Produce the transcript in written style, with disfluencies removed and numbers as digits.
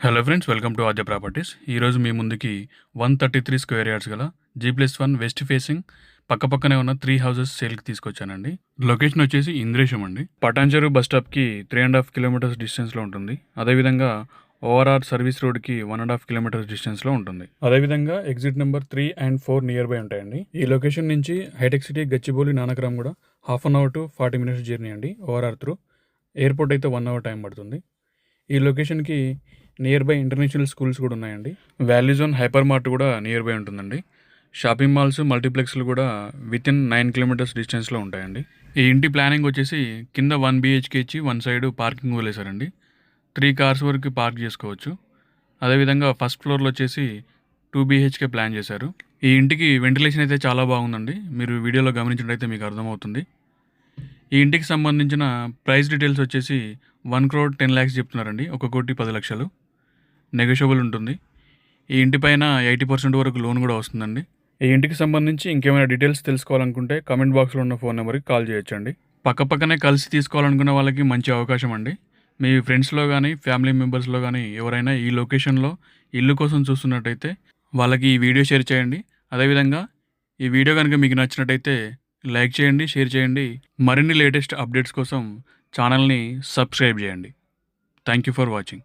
Hello friends, welcome to Aadya properties. ఈరోజు మీ ముందుకి 133 square yards గల G+1 వెస్ట్ ఫేసింగ్ పక్కపక్కనే ఉన్న 3 హౌసెస్ సేల్కి తీసుకొచ్చానండి. లొకేషన్ వచ్చేసి ఇంద్రేశం అండి. పటాన్చెరు బస్ స్టాప్కి 3.5 కిలోమీటర్స్ డిస్టెన్స్లో ఉంటుంది. అదేవిధంగా ఓఆర్ఆర్ సర్వీస్ రోడ్కి 1.5 కిలోమీటర్స్ డిస్టెన్స్లో ఉంటుంది. అదేవిధంగా exit number 3 and 4 near by ఉంటాయండి. ఈ లొకేషన్ నుంచి హైటెక్ సిటీ, గచ్చిబౌలి, నానక్రామ్ కూడా ½ an hour to 40 minutes journey అండి. ఓఆర్ఆర్ త్రూ ఎయిర్పోర్ట్ అయితే 1 hour టైం పడుతుంది. ఈ లొకేషన్కి నియర్ బై ఇంటర్నేషనల్ స్కూల్స్ కూడా ఉన్నాయండి. వాల్యూ జోన్ హైపర్ మార్ట్ కూడా నియర్ బై ఉంటుందండి. షాపింగ్ మాల్స్, మల్టీప్లెక్స్లు కూడా వితిన్ 9 కిలోమీటర్స్ డిస్టెన్స్లో ఉంటాయండి. ఈ ఇంటి ప్లానింగ్ వచ్చేసి కింద 1 BHK ఇచ్చి 1 సైడ్ పార్కింగ్ వదిలేశారండి. 3 కార్స్ వరకు పార్క్ చేసుకోవచ్చు. అదేవిధంగా ఫస్ట్ ఫ్లోర్లో వచ్చేసి 2 BHK ప్లాన్ చేశారు. ఈ ఇంటికి వెంటిలేషన్ అయితే చాలా బాగుందండి. మీరు వీడియోలో గమనించినట్టయితే మీకు అర్థమవుతుంది. ఈ ఇంటికి సంబంధించిన ప్రైస్ డీటెయిల్స్ వచ్చేసి 1 crore 10 lakhs చెప్తున్నారండి. 1,10,00,000 నెగోషియబుల్ ఉంటుంది. ఈ ఇంటి పైన 80% వరకు లోన్ కూడా వస్తుందండి. ఈ ఇంటికి సంబంధించి ఇంకేమైనా డీటెయిల్స్ తెలుసుకోవాలనుకుంటే కామెంట్ బాక్స్లో ఉన్న ఫోన్ నెంబర్కి కాల్ చేయొచ్చండి. పక్కపక్కనే కలిసి తీసుకోవాలనుకున్న వాళ్ళకి మంచి అవకాశం అండి. మీ ఫ్రెండ్స్లో కానీ ఫ్యామిలీ మెంబర్స్లో కానీ ఎవరైనా ఈ లొకేషన్లో ఇల్లు కోసం చూస్తున్నట్టయితే వాళ్ళకి ఈ వీడియో షేర్ చేయండి. అదేవిధంగా ఈ వీడియో కనుక మీకు నచ్చినట్టయితే లైక్ చేయండి, షేర్ చేయండి. మరిన్ని లేటెస్ట్ అప్డేట్స్ కోసం ఛానల్ని సబ్స్క్రైబ్ చేయండి. Thank you for watching.